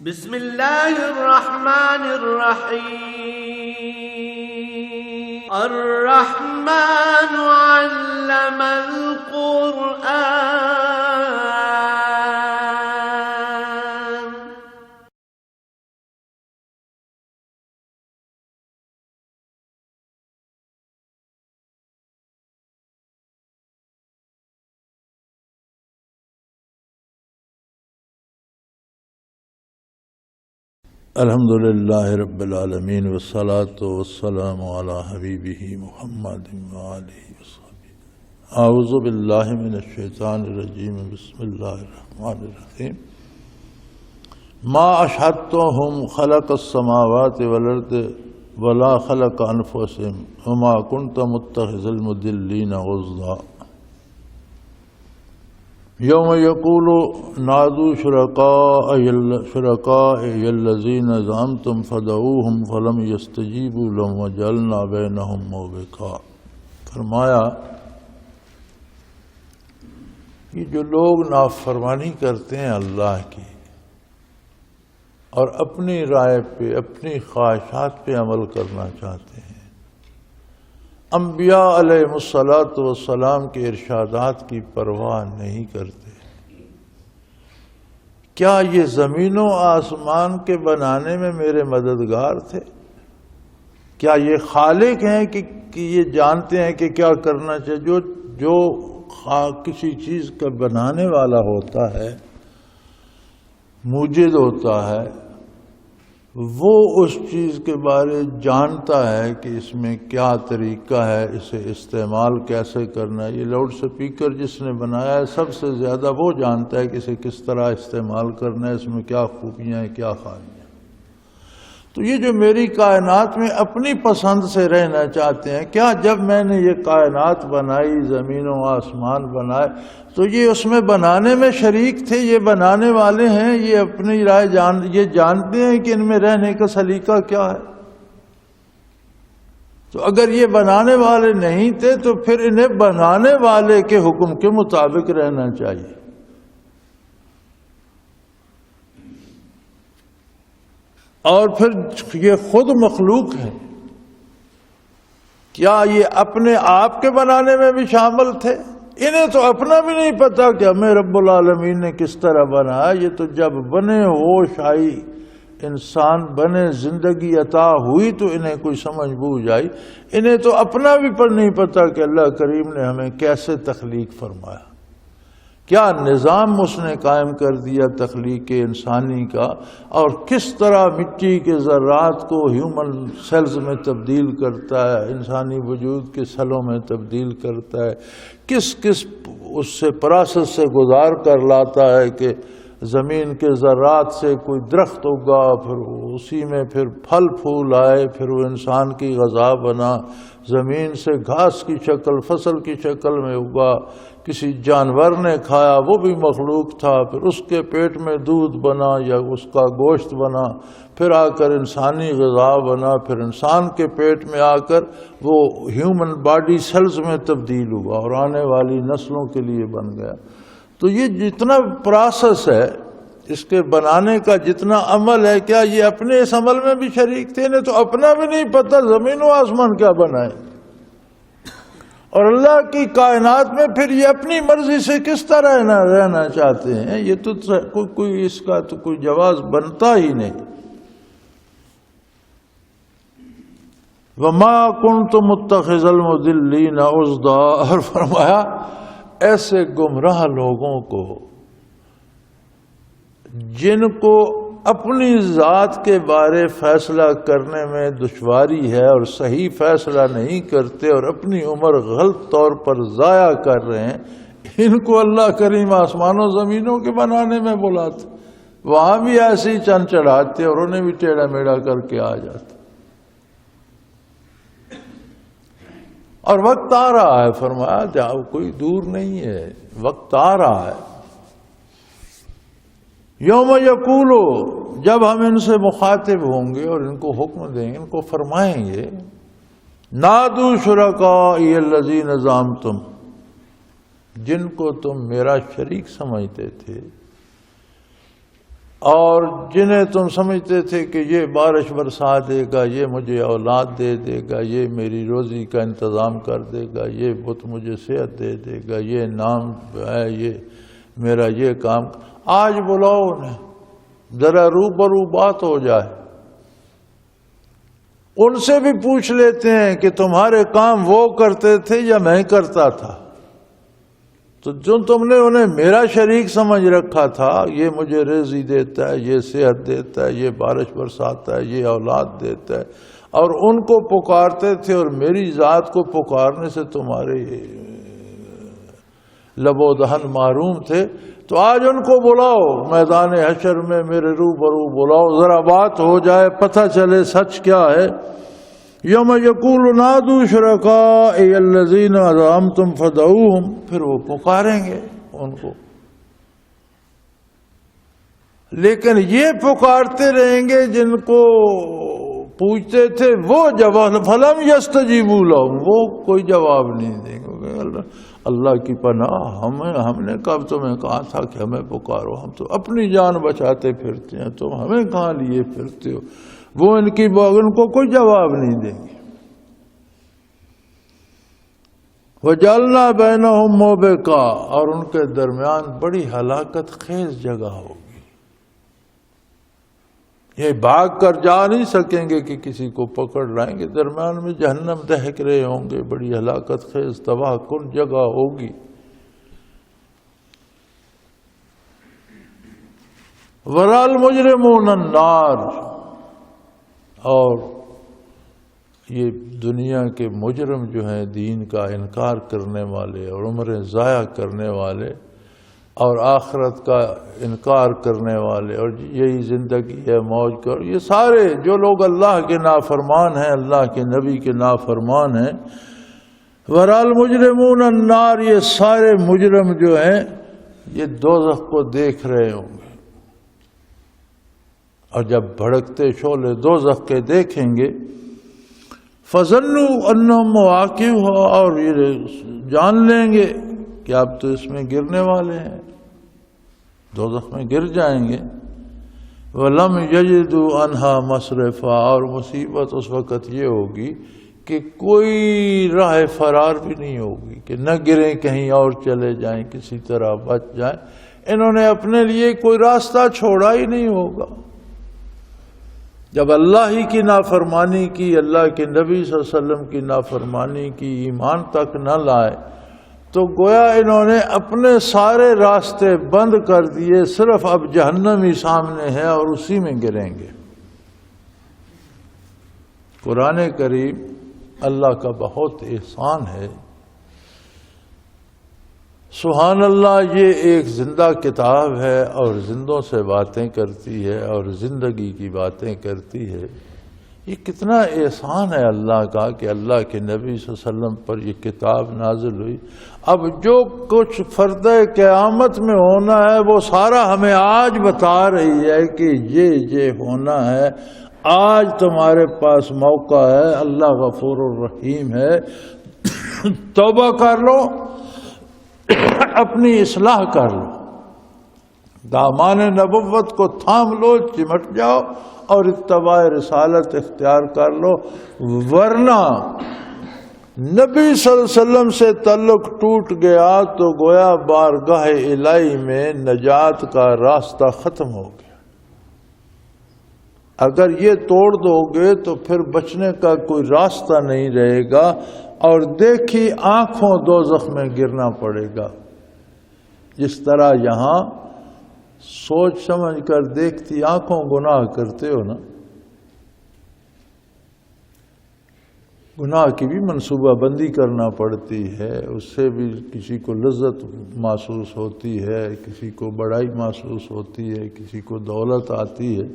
بسم اللہ الرحمن الرحیم الرحمن علم القرآن الحمدللہ رب العالمین والصلاة والسلام علی حبیبہ محمد وآلہ وصحبہ اعوذ باللہ من الشیطان الرجیم بسم اللہ الرحمن الرحیم ما اشہدتہم خلق السماوات والارض ولا خلق انفسہم وما کنت متخذ المضلین غضا یوم یقول نادوا شرکائي الذین زعمتم فدعوهم فلم یستجیبوا لهم وجعلنا بینہم موبقا۔ فرمایا یہ جو لوگ نافرمانی کرتے ہیں اللہ کی اور اپنی رائے پہ اپنی خواہشات پہ عمل کرنا چاہتے ہیں، انبیاء علیہ السلام کے ارشادات کی پرواہ نہیں کرتے، کیا یہ زمین و آسمان کے بنانے میں میرے مددگار تھے؟ کیا یہ خالق ہیں کہ یہ جانتے ہیں کہ کیا کرنا چاہیے؟ جو کسی چیز کا بنانے والا ہوتا ہے، موجد ہوتا ہے، وہ اس چیز کے بارے جانتا ہے کہ اس میں کیا طریقہ ہے، اسے استعمال کیسے کرنا ہے۔ یہ لاؤڈ سپیکر جس نے بنایا ہے سب سے زیادہ وہ جانتا ہے کہ اسے کس طرح استعمال کرنا ہے، اس میں کیا خوبیاں ہیں کیا خامیاں۔ تو یہ جو میری کائنات میں اپنی پسند سے رہنا چاہتے ہیں، کیا جب میں نے یہ کائنات بنائی، زمین و آسمان بنائے، تو یہ اس میں بنانے میں شریک تھے؟ یہ بنانے والے ہیں، یہ اپنی رائے یہ جانتے ہیں کہ ان میں رہنے کا سلیقہ کیا ہے؟ تو اگر یہ بنانے والے نہیں تھے تو پھر انہیں بنانے والے کے حکم کے مطابق رہنا چاہیے۔ اور پھر یہ خود مخلوق ہے، کیا یہ اپنے آپ کے بنانے میں بھی شامل تھے؟ انہیں تو اپنا بھی نہیں پتا کہ ہمیں رب العالمین نے کس طرح بنایا۔ یہ تو جب بنے ہوش آئی، انسان بنے، زندگی عطا ہوئی تو انہیں کوئی سمجھ بوجھ آئی۔ انہیں تو اپنا بھی نہیں پتا کہ اللہ کریم نے ہمیں کیسے تخلیق فرمایا، کیا نظام اس نے قائم کر دیا تخلیق انسانی کا، اور کس طرح مٹی کے ذرات کو ہیومن سیلز میں تبدیل کرتا ہے، انسانی وجود کے سیلوں میں تبدیل کرتا ہے، کس اس سے پروسیس سے گزار کر لاتا ہے کہ زمین کے ذرات سے کوئی درخت اگا، پھر اسی میں پھر پھل پھول آئے، پھر وہ انسان کی غذا بنا، زمین سے گھاس کی شکل فصل کی شکل میں اگا، کسی جانور نے کھایا وہ بھی مخلوق تھا، پھر اس کے پیٹ میں دودھ بنا یا اس کا گوشت بنا، پھر آ کر انسانی غذا بنا، پھر انسان کے پیٹ میں آ کر وہ ہیومن باڈی سیلز میں تبدیل ہوا اور آنے والی نسلوں کے لیے بن گیا۔ تو یہ جتنا پروسیس ہے، اس کے بنانے کا جتنا عمل ہے، کیا یہ اپنے اس عمل میں بھی شریک تھے؟ انہیں تو اپنا بھی نہیں پتہ زمین و آسمان کیا بنائے، اور اللہ کی کائنات میں پھر یہ اپنی مرضی سے کس طرح رہنا چاہتے ہیں؟ یہ تو کوئی اس کا تو کوئی جواز بنتا ہی نہیں۔ وَمَا كُنْتُ مُتَّخِذَ الْمُضِلِّينَ عُضْدًا، اور فرمایا ایسے گمراہ لوگوں کو جن کو اپنی ذات کے بارے فیصلہ کرنے میں دشواری ہے اور صحیح فیصلہ نہیں کرتے اور اپنی عمر غلط طور پر ضائع کر رہے ہیں، ان کو اللہ کریم آسمانوں زمینوں کے بنانے میں بلاتے، وہاں بھی ایسے ہی چند چڑھاتے اور انہیں بھی ٹیڑھا میڑھا کر کے آ جاتے۔ اور وقت آ رہا ہے، فرمایا جاؤ، کوئی دور نہیں ہے، وقت آ رہا ہے۔ یوم یقولو، جب ہم ان سے مخاطب ہوں گے اور ان کو حکم دیں گے، ان کو فرمائیں گے، نادوا شرکائی الذین زعمتم، جن کو تم میرا شریک سمجھتے تھے، اور جنہیں تم سمجھتے تھے کہ یہ بارش برسا دے گا، یہ مجھے اولاد دے دے گا، یہ میری روزی کا انتظام کر دے گا، یہ بت مجھے صحت دے دے گا، یہ نام ہے، یہ میرا یہ کام، آج بلاؤ انہیں، ذرا روبرو بات ہو جائے، ان سے بھی پوچھ لیتے ہیں کہ تمہارے کام وہ کرتے تھے یا میں کرتا تھا؟ تو جو تم نے انہیں میرا شریک سمجھ رکھا تھا، یہ مجھے رزق دیتا ہے، یہ صحت دیتا ہے، یہ بارش برساتا ہے، یہ اولاد دیتا ہے، اور ان کو پکارتے تھے اور میری ذات کو پکارنے سے تمہارے لب و دہن معروم تھے، تو آج ان کو بلاؤ میدان حشر میں، میرے روبرو بلاؤ، ذرا بات ہو جائے، پتہ چلے سچ کیا ہے۔ یوم یقول نادوا شرکائی الذین زعمتم فدعوہم، پھر وہ پکاریں گے ان کو، لیکن یہ پکارتے رہیں گے جن کو پوچھتے تھے وہ جواب، فلم یستجیبوا لہم، وہ کوئی جواب نہیں دیں گے۔ اللہ کی پناہ، ہم نے کب تمہیں کہا تھا کہ ہمیں پکارو، ہم تو اپنی جان بچاتے پھرتے ہیں، تم ہمیں کہاں لیے پھرتے ہو؟ وہ ان کو کوئی جواب نہیں دیں گے۔ وَجَعَلْنَا بَيْنَهُمْ مَوْبِقًا، اور ان کے درمیان بڑی ہلاکت خیز جگہ ہوگی، یہ بھاگ کر جا نہیں سکیں گے کہ کسی کو پکڑ لائیں گے، درمیان میں جہنم دہک رہے ہوں گے، بڑی ہلاکت خیز تباہ کن جگہ ہوگی۔ وَرَأَى الْمُجْرِمُونَ النَّارَ، اور یہ دنیا کے مجرم جو ہیں، دین کا انکار کرنے والے اور عمریں ضائع کرنے والے اور آخرت کا انکار کرنے والے، اور یہی زندگی ہے موج کر، یہ سارے جو لوگ اللہ کے نافرمان ہیں، اللہ کے نبی کے نافرمان ہیں، وَرَأَى الْمُجْرِمُونَ النَّارَ، یہ سارے مجرم جو ہیں یہ دوزخ کو دیکھ رہے ہوں گے، اور جب بھڑکتے شعلے دوزخ کے دیکھیں گے، فَظَنُّوا أَنَّهُمْ مُوَاقِعُوهَا، اور یہ جان لیں گے کہ آپ تو اس میں گرنے والے ہیں، دوزخ میں گر جائیں گے۔ وَلَمْ يَجِدُوا عَنْهَا مَصْرِفًا، اور مصیبت اس وقت یہ ہوگی کہ کوئی راہ فرار بھی نہیں ہوگی کہ نہ گریں، کہیں اور چلے جائیں، کسی طرح بچ جائیں، انہوں نے اپنے لیے کوئی راستہ چھوڑا ہی نہیں ہوگا۔ جب اللہ ہی کی نافرمانی کی، اللہ کے نبی صلی اللہ علیہ وسلم کی نافرمانی کی، ایمان تک نہ لائے، تو گویا انہوں نے اپنے سارے راستے بند کر دیے، صرف اب جہنم ہی سامنے ہے اور اسی میں گریں گے۔ قرآن کریم اللہ کا بہت احسان ہے، سبحان اللہ، یہ ایک زندہ کتاب ہے اور زندوں سے باتیں کرتی ہے اور زندگی کی باتیں کرتی ہے۔ یہ کتنا احسان ہے اللہ کا کہ اللہ کے نبی صلی اللہ علیہ وسلم پر یہ کتاب نازل ہوئی۔ اب جو کچھ فرد قیامت میں ہونا ہے وہ سارا ہمیں آج بتا رہی ہے کہ یہ ہونا ہے، آج تمہارے پاس موقع ہے، اللہ غفور الرحیم ہے، توبہ کر لو، اپنی اصلاح کر لو، دامان نبوت کو تھام لو، چمٹ جاؤ اور اتباع رسالت اختیار کر لو، ورنہ نبی صلی اللہ علیہ وسلم سے تعلق ٹوٹ گیا تو گویا بارگاہ الہی میں نجات کا راستہ ختم ہو گیا۔ اگر یہ توڑ دو گے تو پھر بچنے کا کوئی راستہ نہیں رہے گا، اور دیکھی آنکھوں دوزخ میں گرنا پڑے گا، جس طرح یہاں سوچ سمجھ کر دیکھتی آنکھوں گناہ کرتے ہو نا، گناہ کی بھی منصوبہ بندی کرنا پڑتی ہے، اس سے بھی کسی کو لذت محسوس ہوتی ہے، کسی کو بڑائی محسوس ہوتی ہے، کسی کو دولت آتی ہے،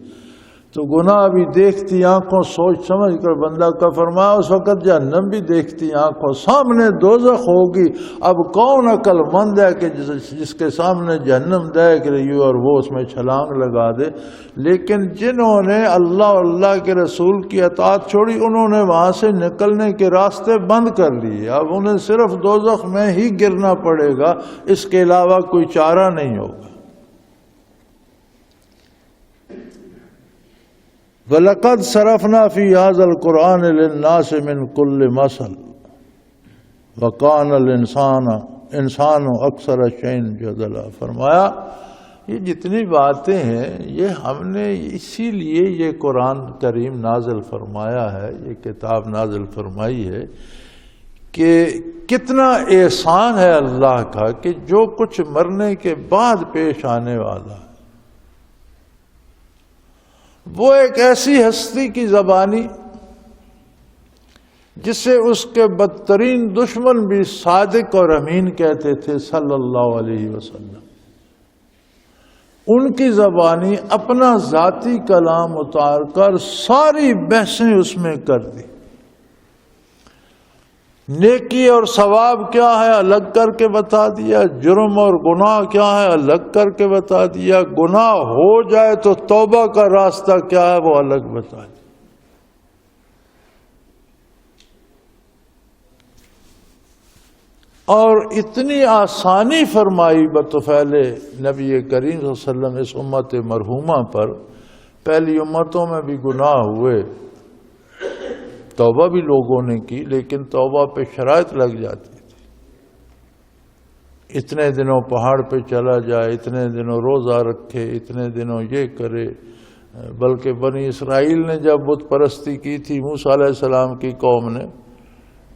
تو گناہ بھی دیکھتی آنکھوں سوچ سمجھ کر بندہ کا فرمایا، اس وقت جہنم بھی دیکھتی آنکھوں، سامنے دوزخ ہوگی۔ اب کون عقل مند ہے کہ جس کے سامنے جہنم دیکھ رہی ہو اور وہ اس میں چھلانگ لگا دے؟ لیکن جنہوں نے اللہ اور اللہ کے رسول کی اطاعت چھوڑی، انہوں نے وہاں سے نکلنے کے راستے بند کر لیے، اب انہیں صرف دوزخ میں ہی گرنا پڑے گا، اس کے علاوہ کوئی چارہ نہیں ہوگا۔ وَلَقَدْ صَرَفْنَا فِي هَذَا الْقُرْآنِ لِلنَّاسِ مِنْ كُلِّ مَثَلٍ وَكَانَ الْإِنسَانُ أَكْثَرَ شَيْءٍ جَدَلًا۔ فرمایا یہ جتنی باتیں ہیں یہ ہم نے اسی لیے یہ قرآن کریم نازل فرمایا ہے، یہ کتاب نازل فرمائی ہے کہ کتنا احسان ہے اللہ کا کہ جو کچھ مرنے کے بعد پیش آنے والا ہے وہ ایک ایسی ہستی کی زبانی جسے اس کے بدترین دشمن بھی صادق اور امین کہتے تھے صلی اللہ علیہ وسلم، ان کی زبانی اپنا ذاتی کلام اتار کر ساری بحثیں اس میں کر دی، نیکی اور ثواب کیا ہے الگ کر کے بتا دیا، جرم اور گناہ کیا ہے الگ کر کے بتا دیا، گناہ ہو جائے تو توبہ کا راستہ کیا ہے وہ الگ بتا دیا۔ اور اتنی آسانی فرمائی بطفیل نبی کریم صلی اللہ علیہ وسلم اس امت مرحومہ پر، پہلی امتوں میں بھی گناہ ہوئے، توبہ بھی لوگوں نے کی لیکن توبہ پہ شرائط لگ جاتی تھی، اتنے دنوں پہاڑ پہ چلا جائے، اتنے دنوں روزہ رکھے، اتنے دنوں یہ کرے، بلکہ بنی اسرائیل نے جب بت پرستی کی تھی موسیٰ علیہ السلام کی قوم نے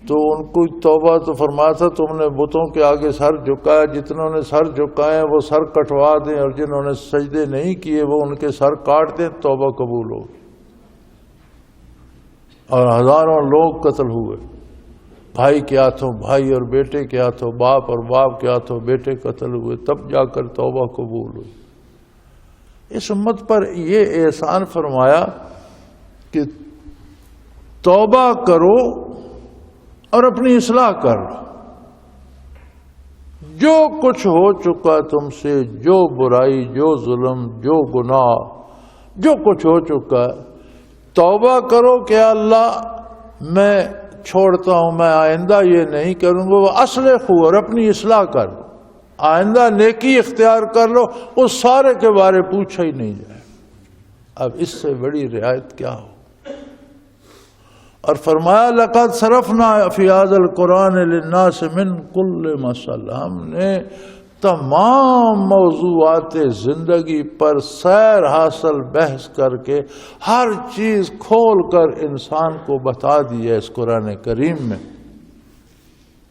تو ان کو توبہ تو فرمایا تھا تم نے بتوں کے آگے سر جھکایا، جتنوں نے سر جھکائے وہ سر کٹوا دیں اور جنہوں نے سجدے نہیں کیے وہ ان کے سر کاٹ دیں، توبہ قبول ہوگی۔ اور ہزاروں لوگ قتل ہوئے، بھائی کے ہاتھوں بھائی اور بیٹے کے ہاتھوں باپ اور باپ کے ہاتھوں بیٹے قتل ہوئے، تب جا کر توبہ قبول ہوئی۔ اس امت پر یہ احسان فرمایا کہ توبہ کرو اور اپنی اصلاح کرو، جو کچھ ہو چکا تم سے، جو برائی، جو ظلم، جو گناہ، جو کچھ ہو چکا، توبہ کرو کہ اللہ میں چھوڑتا ہوں، میں آئندہ یہ نہیں کروں گا، وہ اصلح ہو اور اپنی اصلاح کر لو، آئندہ نیکی اختیار کر لو، اس سارے کے بارے پوچھا ہی نہیں جائے۔ اب اس سے بڑی رعایت کیا ہو؟ اور فرمایا لقد صرفنا فی هذا القرآن للناس من کل مثل، ہم نے تمام موضوعات زندگی پر سیر حاصل بحث کر کے ہر چیز کھول کر انسان کو بتا دی ہے اس قرآن کریم میں۔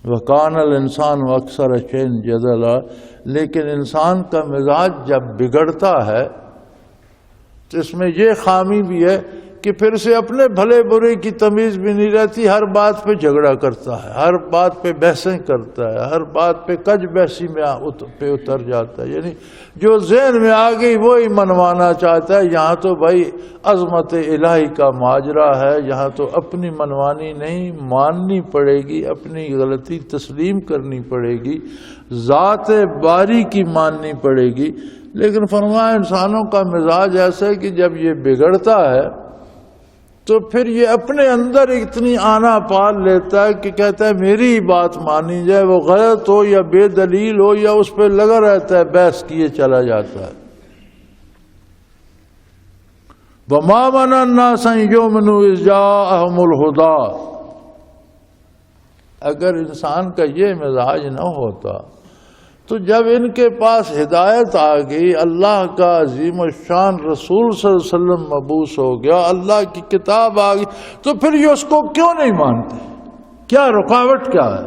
وَكَانَ الْإِنسَانُ أَكْثَرَ شَيْءٍ جَدَلًا، لیکن انسان کا مزاج جب بگڑتا ہے تو اس میں یہ خامی بھی ہے کہ پھر سے اپنے بھلے برے کی تمیز بھی نہیں رہتی، ہر بات پہ جھگڑا کرتا ہے، ہر بات پہ بحثیں کرتا ہے، ہر بات پہ کج بحثی میں اتر جاتا ہے، یعنی جو ذہن میں آ گئی وہی منوانا چاہتا ہے۔ یہاں تو بھائی عظمت الہی کا ماجرا ہے، یہاں تو اپنی منوانی نہیں ماننی پڑے گی، اپنی غلطی تسلیم کرنی پڑے گی، ذات باری کی ماننی پڑے گی۔ لیکن فرمایا انسانوں کا مزاج ایسا ہے کہ جب یہ بگڑتا ہے تو پھر یہ اپنے اندر اتنی آنا پال لیتا ہے کہ کہتا ہے میری بات مانی جائے، وہ غلط ہو یا بے دلیل ہو یا اس پہ لگا رہتا ہے، بحث کیے چلا جاتا ہے۔ وَمَا مَنَعَ النَّاسَ أَن يُؤْمِنُوا إِذْ جَاءَهُمُ الْهُدَىٰ، اگر انسان کا یہ مزاج نہ ہوتا تو جب ان کے پاس ہدایت آ گئی، اللہ کا عظیم الشان رسول صلی اللہ علیہ وسلم مبعوث ہو گیا، اللہ کی کتاب آ گئی، تو پھر یہ اس کو کیوں نہیں مانتے؟ کیا رکاوٹ کیا ہے؟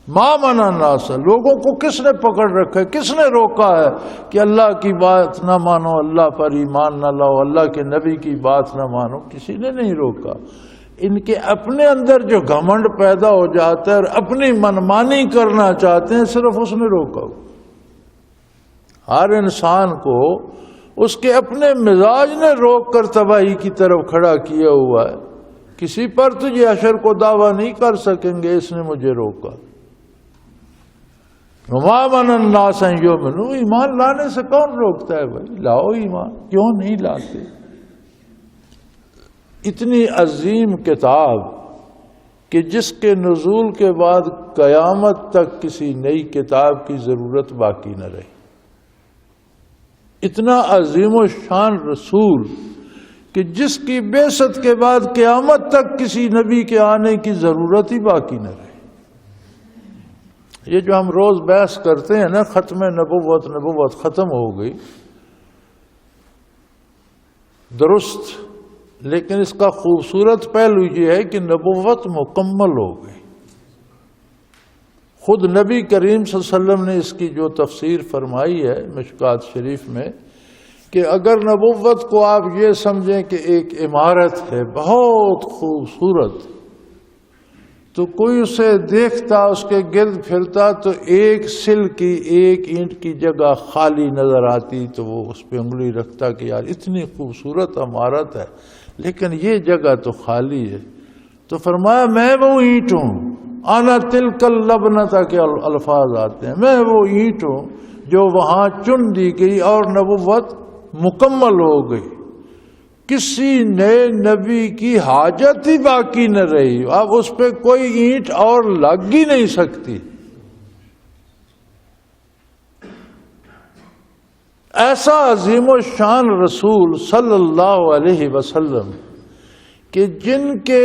ما منع الناس، لوگوں کو کس نے پکڑ رکھا ہے، کس نے روکا ہے کہ اللہ کی بات نہ مانو، اللہ پر ایمان نہ لاؤ، اللہ کے نبی کی بات نہ مانو؟ کسی نے نہیں روکا۔ ان کے اپنے اندر جو گھمنڈ پیدا ہو جاتا ہے اور اپنی منمانی کرنا چاہتے ہیں، صرف اس نے روکا۔ ہر انسان کو اس کے اپنے مزاج نے روک کر تباہی کی طرف کھڑا کیا ہوا ہے۔ کسی پر تو یہ حشر کو دعویٰ نہیں کر سکیں گے اس نے مجھے روکا۔ وَمَا مَنَعَ النَّاسَ أَن يُؤْمِنُوا، ایمان لانے سے کون روکتا ہے بھائی؟ لاؤ ایمان، کیوں نہیں لاتے؟ اتنی عظیم کتاب کہ جس کے نزول کے بعد قیامت تک کسی نئی کتاب کی ضرورت باقی نہ رہی، اتنا عظیم و شان رسول کہ جس کی بعثت کے بعد قیامت تک کسی نبی کے آنے کی ضرورت ہی باقی نہ رہے۔ یہ جو ہم روز بحث کرتے ہیں نا، ختم نبوت ختم ہو گئی، درست، لیکن اس کا خوبصورت پہلو یہ ہے کہ نبوت مکمل ہو گئی۔ خود نبی کریم صلی اللہ علیہ وسلم نے اس کی جو تفسیر فرمائی ہے مشکات شریف میں، کہ اگر نبوت کو آپ یہ سمجھیں کہ ایک عمارت ہے بہت خوبصورت، تو کوئی اسے دیکھتا، اس کے گرد پھرتا تو ایک سل کی، ایک اینٹ کی جگہ خالی نظر آتی، تو وہ اس پہ انگلی رکھتا کہ یار اتنی خوبصورت عمارت ہے لیکن یہ جگہ تو خالی ہے۔ تو فرمایا میں وہ اینٹ ہوں، آنا تلک اللبنہ کے الفاظ آتے ہیں، میں وہ اینٹ ہوں جو وہاں چن دی گئی اور نبوت مکمل ہو گئی، کسی نئے نبی کی حاجت ہی باقی نہ رہی، اب اس پہ کوئی اینٹ اور لگ ہی نہیں سکتی۔ ایسا عظیم الشان رسول صلی اللہ علیہ وسلم کہ جن کے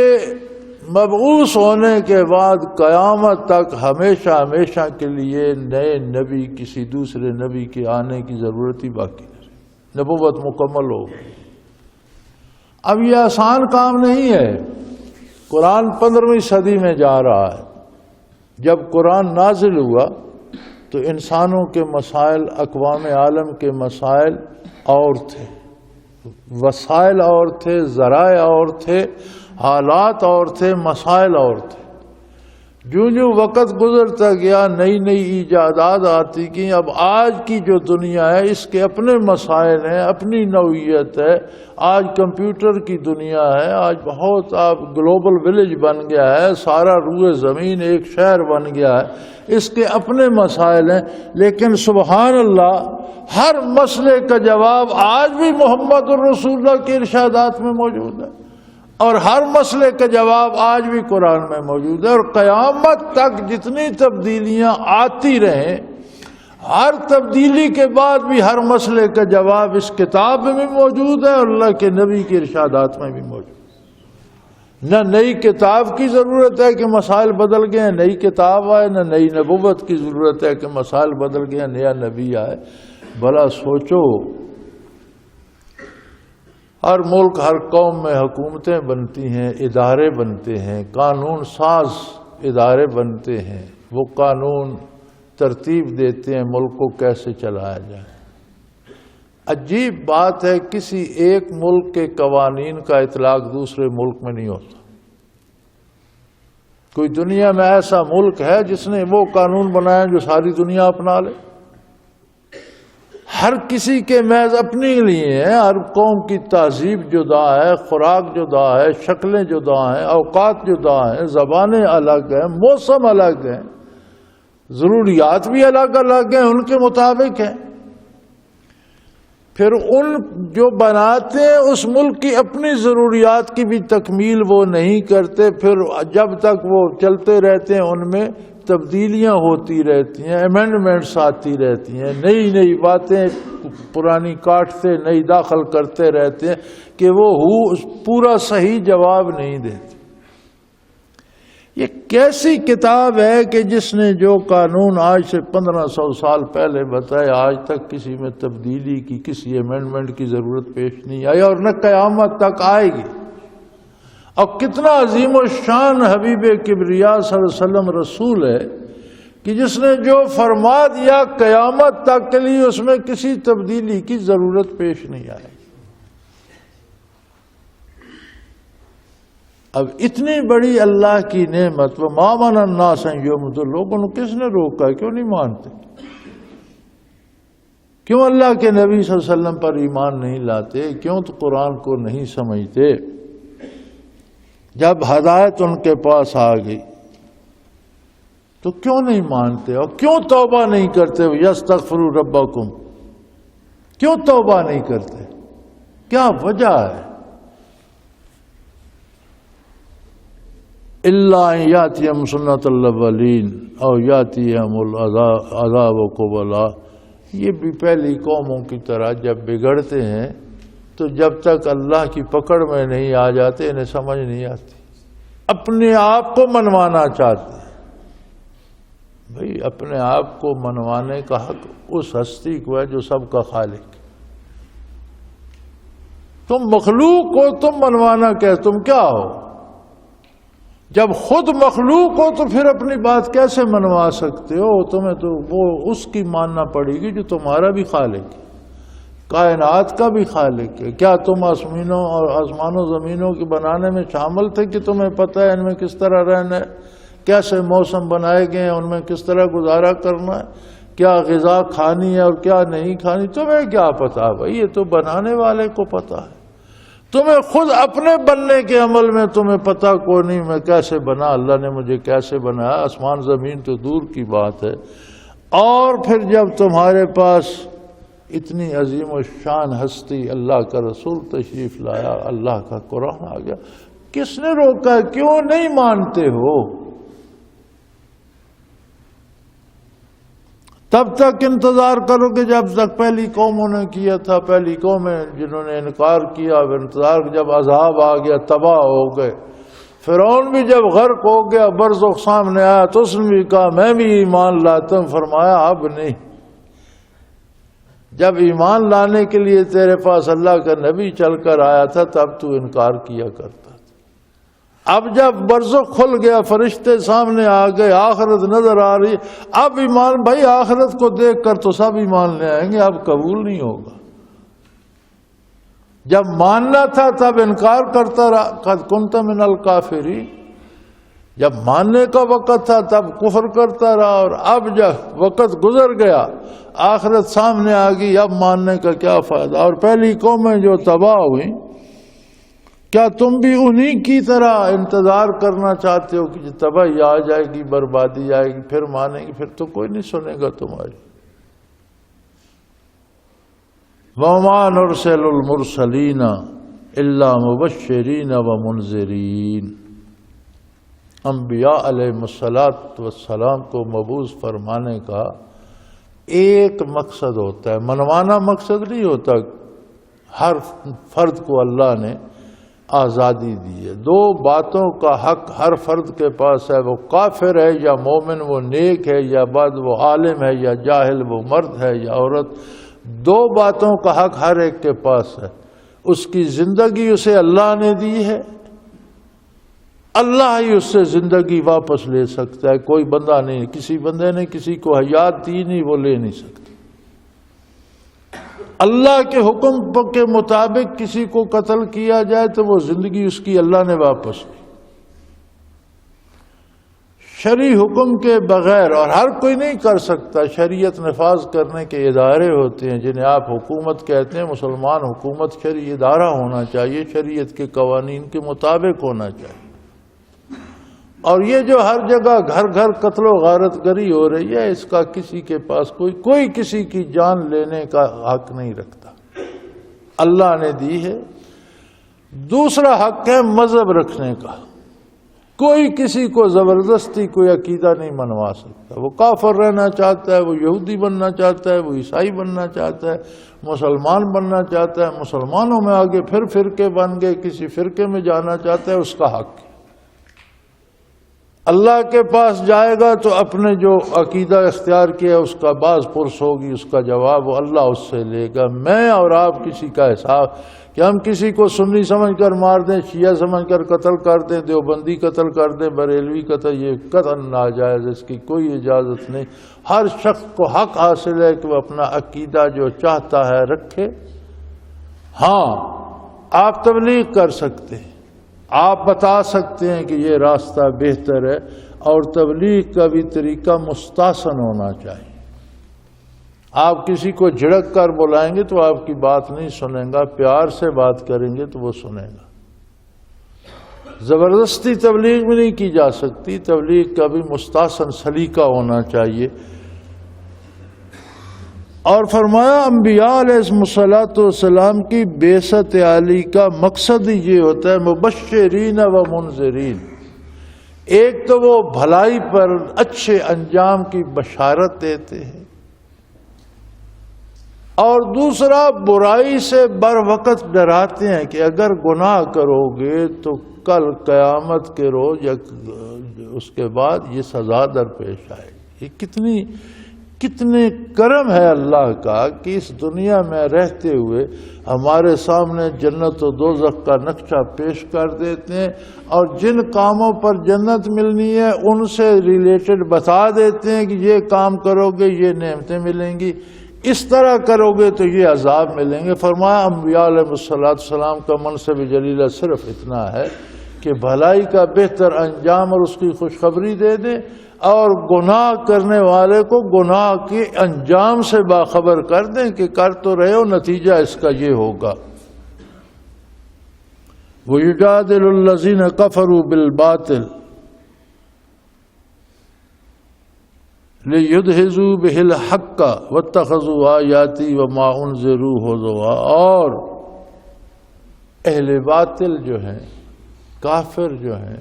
مبعوث ہونے کے بعد قیامت تک ہمیشہ ہمیشہ کے لیے نئے نبی، کسی دوسرے نبی کے آنے کی ضرورت ہی باقی نہ رہی، نبوت مکمل ہو گئی۔ اب یہ آسان کام نہیں ہے۔ قرآن 15ویں صدی میں جا رہا ہے۔ جب قرآن نازل ہوا تو انسانوں کے مسائل، اقوام عالم کے مسائل اور تھے، وسائل اور تھے، ذرائع اور تھے، حالات اور تھے، مسائل اور تھے۔ جو جو وقت گزرتا گیا نئی نئی ایجادات آتی گئیں۔ اب آج کی جو دنیا ہے اس کے اپنے مسائل ہیں، اپنی نوعیت ہے۔ آج کمپیوٹر کی دنیا ہے، آج بہت گلوبل ولیج بن گیا ہے، سارا روئے زمین ایک شہر بن گیا ہے، اس کے اپنے مسائل ہیں۔ لیکن سبحان اللہ، ہر مسئلے کا جواب آج بھی محمد الرسول اللہ کے ارشادات میں موجود ہے، اور ہر مسئلے کا جواب آج بھی قرآن میں موجود ہے۔ اور قیامت تک جتنی تبدیلیاں آتی رہیں، ہر تبدیلی کے بعد بھی ہر مسئلے کا جواب اس کتاب میں بھی موجود ہے اور اللہ کے نبی کے ارشادات میں بھی موجود ہے۔ نہ نئی کتاب کی ضرورت ہے کہ مسائل بدل گئے، نئی کتاب آئے، نہ نئی نبوت کی ضرورت ہے کہ مسائل بدل گئے، نیا نبی آئے۔ بھلا سوچو، ہر ملک، ہر قوم میں حکومتیں بنتی ہیں، ادارے بنتے ہیں، قانون ساز ادارے بنتے ہیں، وہ قانون ترتیب دیتے ہیں ملک کو کیسے چلایا جائے۔ عجیب بات ہے، کسی ایک ملک کے قوانین کا اطلاق دوسرے ملک میں نہیں ہوتا۔ کوئی دنیا میں ایسا ملک ہے جس نے وہ قانون بنایا جو ساری دنیا اپنا لے؟ ہر کسی کے محض اپنے لیے ہیں۔ ہر قوم کی تہذیب جدا ہے، خوراک جدا ہے، شکلیں جدا ہیں، اوقات جدا ہیں، زبانیں الگ ہیں، موسم الگ ہیں، ضروریات بھی الگ الگ ہیں، ان کے مطابق ہیں۔ پھر ان جو بناتے ہیں اس ملک کی اپنی ضروریات کی بھی تکمیل وہ نہیں کرتے، پھر جب تک وہ چلتے رہتے ہیں ان میں تبدیلیاں ہوتی رہتی ہیں، امینڈمنٹس آتی رہتی ہیں، نئی نئی باتیں پرانی کاٹتے نئی داخل کرتے رہتے ہیں کہ وہ پورا صحیح جواب نہیں دیتے۔ یہ کیسی کتاب ہے کہ جس نے جو قانون آج سے 1500 سال پہلے بتایا، آج تک کسی میں تبدیلی کی، کسی امینڈمنٹ کی ضرورت پیش نہیں آئی اور نہ قیامت تک آئے گی۔ اور کتنا عظیم الشان حبیب کبریا صلی اللہ علیہ وسلم رسول ہے کہ جس نے جو فرما دیا قیامت تک کے لیے اس میں کسی تبدیلی کی ضرورت پیش نہیں آئے۔ اب اتنی بڑی اللہ کی نعمت، وَمَا مَنَعَ النَّاسَ أَن يُؤْمِنُوا، لوگوں نے کس نے روکا؟ کیوں نہیں مانتے؟ کیوں اللہ کے نبی صلی اللہ علیہ وسلم پر ایمان نہیں لاتے؟ کیوں تو قرآن کو نہیں سمجھتے؟ جب ہدایت ان کے پاس آ گئی تو کیوں نہیں مانتے؟ اور کیوں توبہ نہیں کرتے؟ یستغفروا ربکم، کیوں توبہ نہیں کرتے؟ کیا وجہ ہے؟ الا ان یاتیہم سنت الاولین او یاتیہم العذاب قبلا۔ یہ بھی پہلی قوموں کی طرح جب بگڑتے ہیں تو جب تک اللہ کی پکڑ میں نہیں آ جاتے انہیں سمجھ نہیں آتی. اپنے آپ کو منوانا چاہتے ہیں. بھئی اپنے آپ کو منوانے کا حق اس ہستی کو ہے جو سب کا خالق. تم مخلوق کو تم منوانا کہ تم کیا ہو؟ جب خود مخلوق ہو تو پھر اپنی بات کیسے منوا سکتے ہو؟ تمہیں تو وہ اس کی ماننا پڑے گی جو تمہارا بھی خالق ہے، کائنات کا بھی خالق ہے. کیا تم آسمان و زمینوں کے بنانے میں شامل تھے کہ تمہیں پتہ ہے ان میں کس طرح رہنا ہے، کیسے موسم بنائے گئے ہیں، ان میں کس طرح گزارا کرنا ہے، کیا غذا کھانی ہے اور کیا نہیں کھانی؟ تمہیں کیا پتا بھائی؟ یہ تو بنانے والے کو پتا ہے. تمہیں خود اپنے بننے کے عمل میں تمہیں پتا کو نہیں میں کیسے بنا، اللہ نے مجھے کیسے بنایا. آسمان زمین تو دور کی بات ہے. اور پھر جب تمہارے پاس اتنی عظیم و شان ہستی اللہ کا رسول تشریف لایا، اللہ کا قرآن آ گیا، کس نے روکا؟ کیوں نہیں مانتے ہو؟ تب تک انتظار کرو کہ جب تک پہلی قوموں نے کیا تھا، پہلی قومیں جنہوں نے انکار کیا، انتظار جب عذاب آ گیا تباہ ہو گئے. فرعون بھی جب غرق ہو گیا، برزخ سامنے آیا تو اس نے بھی کہا میں بھی ایمان لاتا ہوں. فرمایا اب نہیں. جب ایمان لانے کے لیے تیرے پاس اللہ کا نبی چل کر آیا تھا تب تو انکار کیا کرتا. اب جب برزخ کھل گیا، فرشتے سامنے آ گئے، آخرت نظر آ رہی، اب ایمان. بھائی آخرت کو دیکھ کر تو سب ایمان لے آئیں گے، اب قبول نہیں ہوگا. جب ماننا تھا تب انکار کرتا رہا. قد کنت من الکافرین. جب ماننے کا وقت تھا تب کفر کرتا رہا، اور اب جب وقت گزر گیا، آخرت سامنے آ گئی، اب ماننے کا کیا فائدہ؟ اور پہلی قومیں جو تباہ ہوئیں، کیا تم بھی انہی کی طرح انتظار کرنا چاہتے ہو کہ تباہی آ جائے گی، بربادی آئے گی پھر مانیں گی؟ پھر تو کوئی نہیں سنے گا تمہاری. وَمَا نُرْسِلُ الْمُرْسَلِينَ إِلَّا مُبَشِّرِينَ وَمُنذِرِينَ. انبیاء علیہ السلام کو مبعوث فرمانے کا ایک مقصد ہوتا ہے، منوانا مقصد نہیں ہوتا. ہر فرد کو اللہ نے آزادی دی ہے. دو باتوں کا حق ہر فرد کے پاس ہے، وہ کافر ہے یا مومن، وہ نیک ہے یا بد، وہ عالم ہے یا جاہل، وہ مرد ہے یا عورت. دو باتوں کا حق ہر ایک کے پاس ہے. اس کی زندگی اسے اللہ نے دی ہے، اللہ ہی اس سے زندگی واپس لے سکتا ہے. کوئی بندہ نہیں، کسی بندے نے کسی کو حیات دی نہیں، وہ لے نہیں سکتا. اللہ کے حکم کے مطابق کسی کو قتل کیا جائے تو وہ زندگی اس کی اللہ نے واپس لی. شرعی حکم کے بغیر، اور ہر کوئی نہیں کر سکتا. شریعت نفاذ کرنے کے ادارے ہوتے ہیں جنہیں آپ حکومت کہتے ہیں. مسلمان حکومت شرعی ادارہ ہونا چاہیے، شریعت کے قوانین کے مطابق ہونا چاہیے. اور یہ جو ہر جگہ گھر گھر قتل و غارت گری ہو رہی ہے، اس کا کسی کے پاس کوئی کسی کی جان لینے کا حق نہیں رکھتا. اللہ نے دی ہے. دوسرا حق ہے مذہب رکھنے کا. کوئی کسی کو زبردستی کوئی عقیدہ نہیں منوا سکتا. وہ کافر رہنا چاہتا ہے، وہ یہودی بننا چاہتا ہے، وہ عیسائی بننا چاہتا ہے، مسلمان بننا چاہتا ہے، مسلمانوں میں آگے پھر فرقے بن گئے، کسی فرقے میں جانا چاہتا ہے، اس کا حق ہے. اللہ کے پاس جائے گا تو اپنے جو عقیدہ اختیار کیا اس کا باز پرس ہوگی، اس کا جواب وہ اللہ اس سے لے گا. میں اور آپ کسی کا حساب کہ ہم کسی کو سنی سمجھ کر مار دیں، شیعہ سمجھ کر قتل کر دیں، دیوبندی قتل کر دیں، بریلوی قتل، یہ قتل ناجائز، اس کی کوئی اجازت نہیں. ہر شخص کو حق حاصل ہے کہ وہ اپنا عقیدہ جو چاہتا ہے رکھے. ہاں آپ تبلیغ کر سکتے ہیں، آپ بتا سکتے ہیں کہ یہ راستہ بہتر ہے، اور تبلیغ کا بھی طریقہ مستحسن ہونا چاہیے. آپ کسی کو جھڑک کر بلائیں گے تو آپ کی بات نہیں سنیں گا، پیار سے بات کریں گے تو وہ سنے گا. زبردستی تبلیغ میں نہیں کی جا سکتی. تبلیغ کا بھی مستحسن سلیقہ ہونا چاہیے. اور فرمایا انبیاء علیہ السلام کی بعثت عالی کا مقصد ہی یہ ہوتا ہے مبشرین و منذرین. ایک تو وہ بھلائی پر اچھے انجام کی بشارت دیتے ہیں، اور دوسرا برائی سے بر وقت ڈراتے ہیں کہ اگر گناہ کرو گے تو کل قیامت کے روز یا اس کے بعد یہ سزا درپیش آئے. یہ کتنے کرم ہے اللہ کا کہ اس دنیا میں رہتے ہوئے ہمارے سامنے جنت و دوزخ کا نقشہ پیش کر دیتے ہیں اور جن کاموں پر جنت ملنی ہے ان سے ریلیٹڈ بتا دیتے ہیں کہ یہ کام کرو گے یہ نعمتیں ملیں گی، اس طرح کرو گے تو یہ عذاب ملیں گے. فرمایا انبیاء علیہ السلام کا منصب جلیلہ صرف اتنا ہے کہ بھلائی کا بہتر انجام اور اس کی خوشخبری دے دیں اور گناہ کرنے والے کو گناہ کے انجام سے باخبر کر دیں کہ کر تو رہے ہو، نتیجہ اس کا یہ ہوگا. وَيُجَادِلُ الَّذِينَ كَفَرُوا بِالْبَاطِلِ لِيُدْحِضُوا بِهِ الْحَقَّ وَاتَّخَذُوا آيَاتِي وَمَا أُنذِرُوا هُزُوًا. اور اہل باطل جو ہیں، کافر جو ہیں،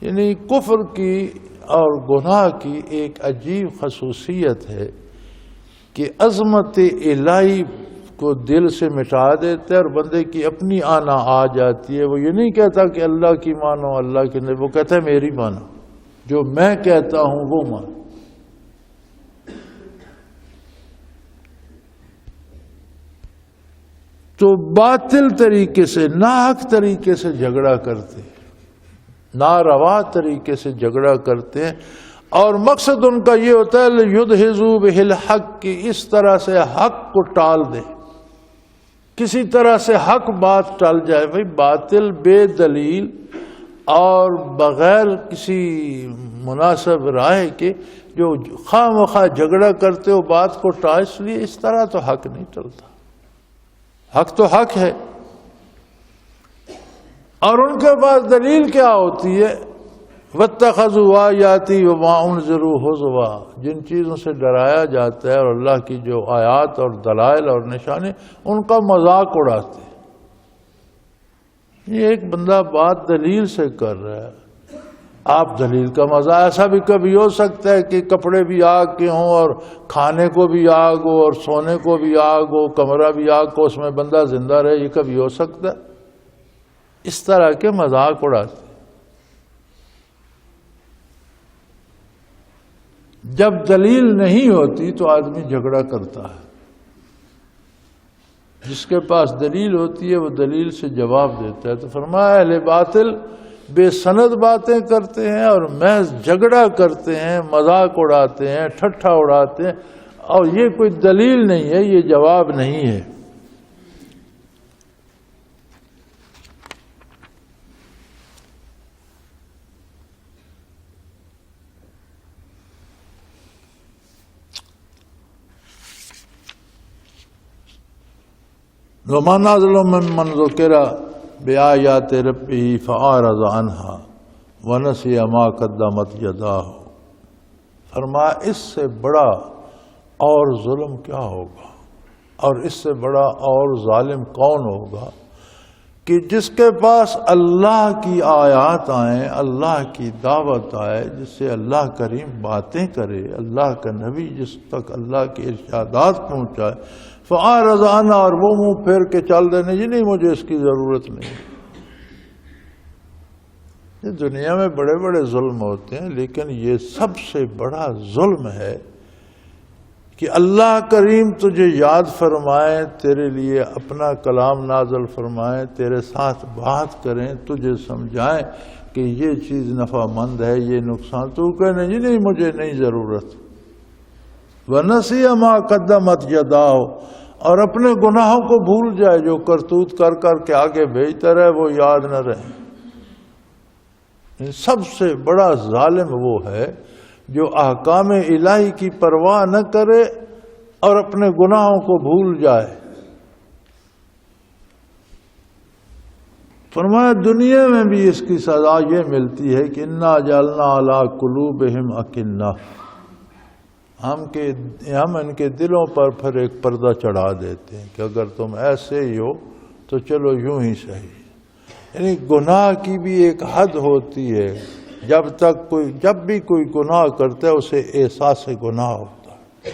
یعنی کفر کی اور گناہ کی ایک عجیب خصوصیت ہے کہ عظمت الہی کو دل سے مٹا دیتے اور بندے کی اپنی آنا آ جاتی ہے. وہ یہ نہیں کہتا کہ اللہ کی مانو، اللہ کی نہیں، وہ کہتا ہے میری مانو، جو میں کہتا ہوں وہ مانو. تو باطل طریقے سے، ناحق طریقے سے جھگڑا کرتے ہیں، ناروا طریقے سے جھگڑا کرتے ہیں اور مقصد ان کا یہ ہوتا ہے لِيُدْحِضُوا بِهِ الْحَقِّ، کہ اس طرح سے حق کو ٹال دے، کسی طرح سے حق بات ٹل جائے. بھئی باطل بے دلیل اور بغیر کسی مناسب رائے کے جو خواہ مخواہ جھگڑا کرتے ہو بات کو ٹال، اس لیے اس طرح تو حق نہیں ٹلتا. حق تو حق ہے. اور ان کے پاس دلیل کیا ہوتی ہے؟ وَاتَّخَذُوا آيَاتِي وَمَا أُنذِرُوا هُزُوًا. جن چیزوں سے ڈرایا جاتا ہے اور اللہ کی جو آیات اور دلائل اور نشانے، ان کا مذاق اڑاتے ہیں. یہ ایک بندہ بات دلیل سے کر رہا ہے، آپ دلیل کا مزہ. ایسا بھی کبھی ہو سکتا ہے کہ کپڑے بھی آگ کے ہوں اور کھانے کو بھی آگ ہو اور سونے کو بھی آگ ہو، کمرہ بھی آگ کو، اس میں بندہ زندہ رہے. یہ کبھی ہو سکتا ہے؟ اس طرح کے مذاق اڑاتے. جب دلیل نہیں ہوتی تو آدمی جھگڑا کرتا ہے. جس کے پاس دلیل ہوتی ہے وہ دلیل سے جواب دیتا ہے. تو فرمایا اہل باطل بے سند باتیں کرتے ہیں اور محض جھگڑا کرتے ہیں، مذاق اڑاتے ہیں، ٹھٹھا اڑاتے ہیں، اور یہ کوئی دلیل نہیں ہے، یہ جواب نہیں ہے. وَمَنْ أَظْلَمُ مِمَّنْ ذُكِرَ بِآيَاتِ رَبِّهِ فَأَعْرَضَ عَنْهَا وَنَسِيَ مَا قَدَّمَتْ يَدَاهُ. فرمایا اس سے بڑا اور ظلم کیا ہوگا، اور اس سے بڑا اور ظالم کون ہوگا کہ جس کے پاس اللہ کی آیات آئیں، اللہ کی دعوت آئے، جس سے اللہ کریم باتیں کرے، اللہ کا نبی جس تک اللہ کے ارشادات پہنچائے، فَأَعْرَضَ عَنْهَا، اور وہ منہ پھیر کے چل دینے، جی نہیں مجھے اس کی ضرورت نہیں. یہ دنیا میں بڑے بڑے ظلم ہوتے ہیں، لیکن یہ سب سے بڑا ظلم ہے کہ اللہ کریم تجھے یاد فرمائے، تیرے لیے اپنا کلام نازل فرمائے، تیرے ساتھ بات کریں، تجھے سمجھائیں کہ یہ چیز نفع مند ہے، یہ نقصان، تو کہنے جی نہیں مجھے نہیں ضرورت. وَنَسِيَ مَا قَدَّمَتْ يَدَاهُ، اور اپنے گناہوں کو بھول جائے، جو کرتوت کر کر کے آگے بھیجتا رہے وہ یاد نہ رہے. سب سے بڑا ظالم وہ ہے جو احکام الہی کی پرواہ نہ کرے اور اپنے گناہوں کو بھول جائے. فرمایا دنیا میں بھی اس کی سزا یہ ملتی ہے کہ اِنَّا جَعَلْنَا عَلَىٰ قُلُوبِهِمْ أَكِنَّةً، ہم ان کے دلوں پر پھر ایک پردہ چڑھا دیتے ہیں کہ اگر تم ایسے ہی ہو تو چلو یوں ہی صحیح. یعنی گناہ کی بھی ایک حد ہوتی ہے، جب بھی کوئی گناہ کرتا ہے اسے احساس گناہ ہوتا ہے.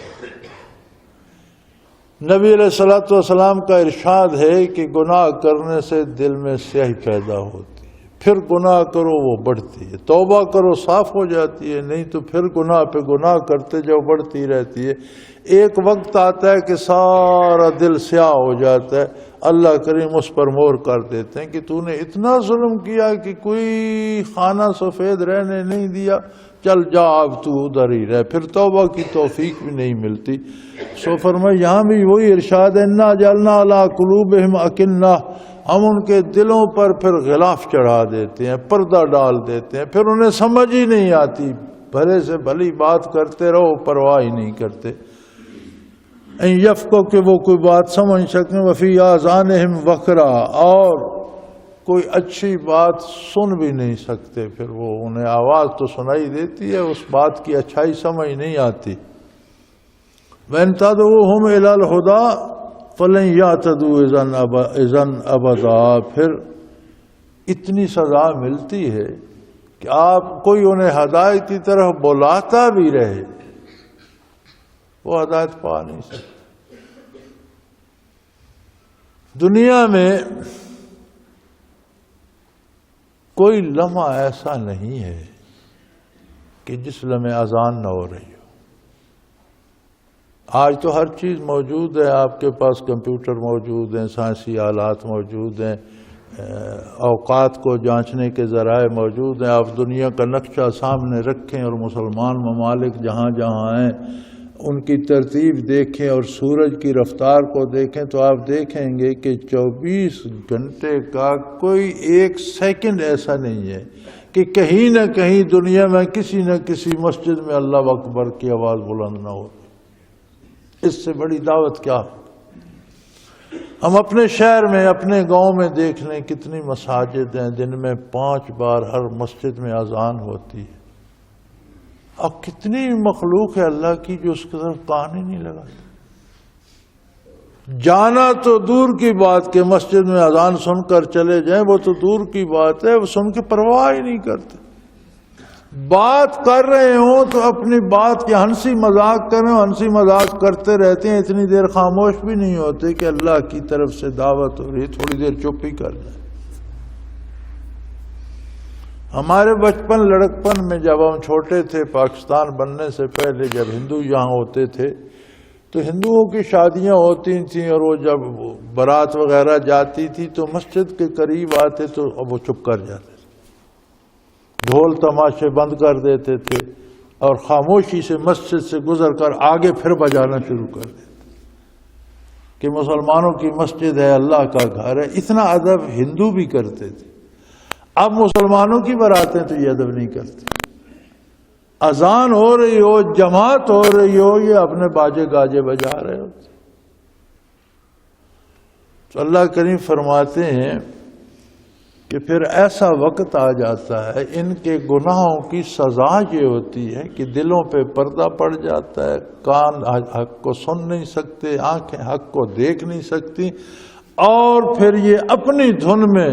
نبی علیہ الصلوۃ والسلام کا ارشاد ہے کہ گناہ کرنے سے دل میں سیاہی پیدا ہوتی ہے، پھر گناہ کرو وہ بڑھتی ہے، توبہ کرو صاف ہو جاتی ہے، نہیں تو پھر گناہ پہ گناہ کرتے جو بڑھتی رہتی ہے۔ ایک وقت آتا ہے کہ سارا دل سیاہ ہو جاتا ہے، اللہ کریم اس پر مہر کر دیتے ہیں کہ تو نے اتنا ظلم کیا کہ کوئی خانہ سفید رہنے نہیں دیا، چل جا اب تو ادھر ہی رہ، پھر توبہ کی توفیق بھی نہیں ملتی۔ سو فرمایا یہاں بھی وہی ارشاد ہے، انا جعلنا علی قلوبہم اکنہ، ہم ان کے دلوں پر پھر غلاف چڑھا دیتے ہیں، پردہ ڈال دیتے ہیں، پھر انہیں سمجھ ہی نہیں آتی، بھلے سے بھلی بات کرتے رہو پرواہ ہی نہیں کرتے۔ ان یفقہوا کہ وہ کوئی بات سمجھ سکیں، وفی آذانہم وقرا، اور کوئی اچھی بات سن بھی نہیں سکتے، پھر وہ انہیں آواز تو سنائی دیتی ہے، اس بات کی اچھائی سمجھ نہیں آتی۔ وَإِن تَدْعُوهُمْ إِلَى الْهُدَىٰ فَلَن يَهْتَدُوا إِذًا أَبَدًا، پھر اتنی سزا ملتی ہے کہ آپ کوئی انہیں ہدایت کی طرف بلاتا بھی رہے، وہ ہدایت پا نہیں سکتے۔ دنیا میں کوئی لمحہ ایسا نہیں ہے کہ جس لمحے اذان نہ ہو رہی ہو۔ آج تو ہر چیز موجود ہے، آپ کے پاس کمپیوٹر موجود ہیں، سائنسی آلات موجود ہیں، اوقات کو جانچنے کے ذرائع موجود ہیں۔ آپ دنیا کا نقشہ سامنے رکھیں اور مسلمان ممالک جہاں جہاں ہیں ان کی ترتیب دیکھیں اور سورج کی رفتار کو دیکھیں تو آپ دیکھیں گے کہ 24 گھنٹے کا کوئی ایک سیکنڈ ایسا نہیں ہے کہ کہیں نہ کہیں دنیا میں کسی نہ کسی مسجد میں اللہ اکبر کی آواز بلند نہ ہو۔ اس سے بڑی دعوت کیا؟ ہم اپنے شہر میں، اپنے گاؤں میں دیکھ لیں کتنی مساجد ہیں، دن میں 5 بار ہر مسجد میں اذان ہوتی ہے۔ اب کتنی مخلوق ہے اللہ کی جو اس کی طرف کان ہی نہیں لگاتی۔ جانا تو دور کی بات کہ مسجد میں اذان سن کر چلے جائیں، وہ تو دور کی بات ہے، وہ سن کے پرواہ ہی نہیں کرتے۔ بات کر رہے ہوں تو اپنی بات کی ہنسی مذاق کریں، ہنسی مذاق کرتے رہتے ہیں، اتنی دیر خاموش بھی نہیں ہوتے کہ اللہ کی طرف سے دعوت ہو رہی، تھوڑی دیر چپ ہی کر جائیں۔ ہمارے بچپن لڑکپن میں جب ہم چھوٹے تھے، پاکستان بننے سے پہلے جب ہندو یہاں ہوتے تھے تو ہندوؤں کی شادیاں ہوتی تھیں اور وہ جب بارات وغیرہ جاتی تھی تو مسجد کے قریب آتے تو اب وہ چپ کر جاتے تھے، ڈھول تماشے بند کر دیتے تھے اور خاموشی سے مسجد سے گزر کر آگے پھر بجانا شروع کر دیتے کہ مسلمانوں کی مسجد ہے، اللہ کا گھر ہے۔ اتنا ادب ہندو بھی کرتے تھے۔ اب مسلمانوں کی براتیں تو یہ ادب نہیں کرتے۔ اذان ہو رہی ہو، جماعت ہو رہی ہو، یہ اپنے باجے گاجے بجا رہے ہوتے۔ تو اللہ کریم فرماتے ہیں کہ پھر ایسا وقت آ جاتا ہے، ان کے گناہوں کی سزا یہ ہوتی ہے کہ دلوں پہ پردہ پڑ جاتا ہے، کان حق کو سن نہیں سکتے، آنکھیں حق کو دیکھ نہیں سکتی، اور پھر یہ اپنی دھن میں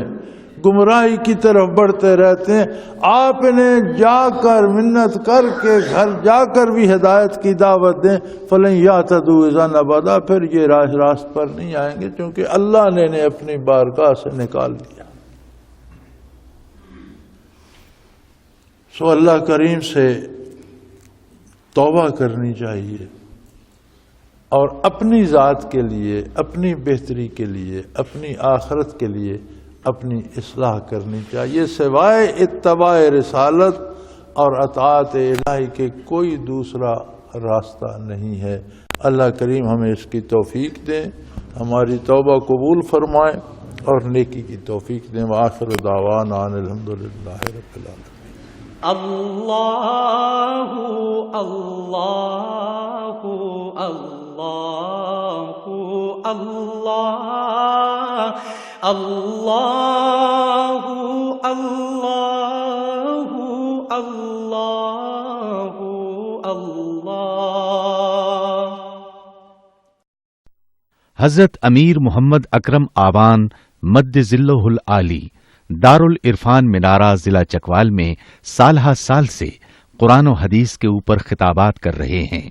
گمراہی کی طرف بڑھتے رہتے ہیں۔ آپ انہیں جا کر منت کر کے گھر جا کر بھی ہدایت کی دعوت دیں، فَلَن يَهْتَدُوا إِذًا أَبَدًا، پھر یہ راست پر نہیں آئیں گے، کیونکہ اللہ نے انہیں اپنی بارگاہ سے نکال دیا۔ سو اللہ کریم سے توبہ کرنی چاہیے اور اپنی ذات کے لیے، اپنی بہتری کے لیے، اپنی آخرت کے لیے اپنی اصلاح کرنی چاہیے، سوائے اتباع رسالت اور اطاعت الہی کے کوئی دوسرا راستہ نہیں ہے۔ اللہ کریم ہمیں اس کی توفیق دیں، ہماری توبہ قبول فرمائیں اور نیکی کی توفیق دیں۔ وآخر دعوانا ان الحمدللہ رب العالمین۔ اللہ اللہ اللہ اللہ اللہ اللہ اللہ اللہ۔ حضرت امیر محمد اکرم آوان مد ذلہ العالی دارالعرفان منارہ ضلع چکوال میں سالہ سال سے قرآن و حدیث کے اوپر خطابات کر رہے ہیں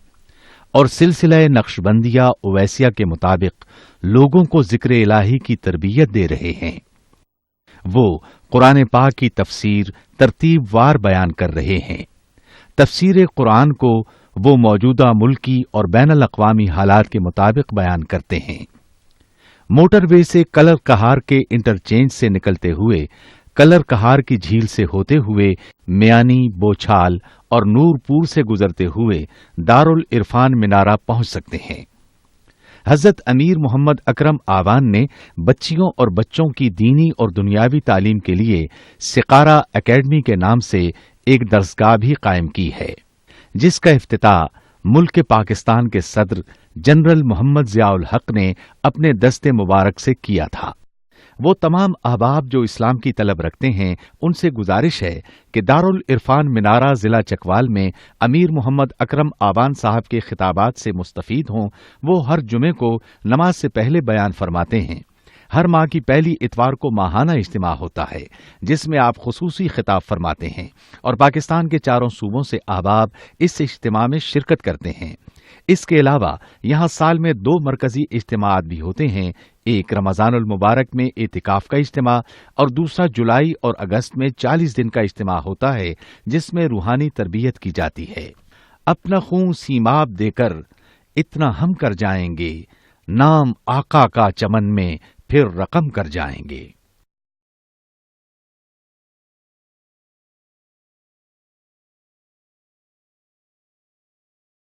اور سلسلہ نقشبندیہ اویسیہ کے مطابق لوگوں کو ذکر الہی کی تربیت دے رہے ہیں۔ وہ قرآن پاک کی تفسیر ترتیب وار بیان کر رہے ہیں۔ تفسیر قرآن کو وہ موجودہ ملکی اور بین الاقوامی حالات کے مطابق بیان کرتے ہیں۔ موٹر وے سے کلر کہار کے انٹرچینج سے نکلتے ہوئے کلر کہار کی جھیل سے ہوتے ہوئے میانی، بوچھال اور نور پور سے گزرتے ہوئے دارالعرفان منارہ پہنچ سکتے ہیں۔ حضرت امیر محمد اکرم آوان نے بچیوں اور بچوں کی دینی اور دنیاوی تعلیم کے لیے سقارہ اکیڈمی کے نام سے ایک درسگاہ بھی قائم کی ہے، جس کا افتتاح ملک پاکستان کے صدر جنرل محمد ضیاء الحق نے اپنے دست مبارک سے کیا تھا۔ وہ تمام احباب جو اسلام کی طلب رکھتے ہیں ان سے گزارش ہے کہ دارالعرفان منارہ ضلع چکوال میں امیر محمد اکرم آوان صاحب کے خطابات سے مستفید ہوں۔ وہ ہر جمعے کو نماز سے پہلے بیان فرماتے ہیں۔ ہر ماہ کی پہلی اتوار کو ماہانہ اجتماع ہوتا ہے جس میں آپ خصوصی خطاب فرماتے ہیں اور پاکستان کے چاروں صوبوں سے احباب اس اجتماع میں شرکت کرتے ہیں۔ اس کے علاوہ یہاں سال میں 2 مرکزی اجتماعات بھی ہوتے ہیں، ایک رمضان المبارک میں اعتکاف کا اجتماع اور دوسرا جولائی اور اگست میں 40 دن کا اجتماع ہوتا ہے جس میں روحانی تربیت کی جاتی ہے۔ اپنا خون سیماب دے کر اتنا ہم کر جائیں گے، نام آقا کا چمن میں پھر رقم کر جائیں گے۔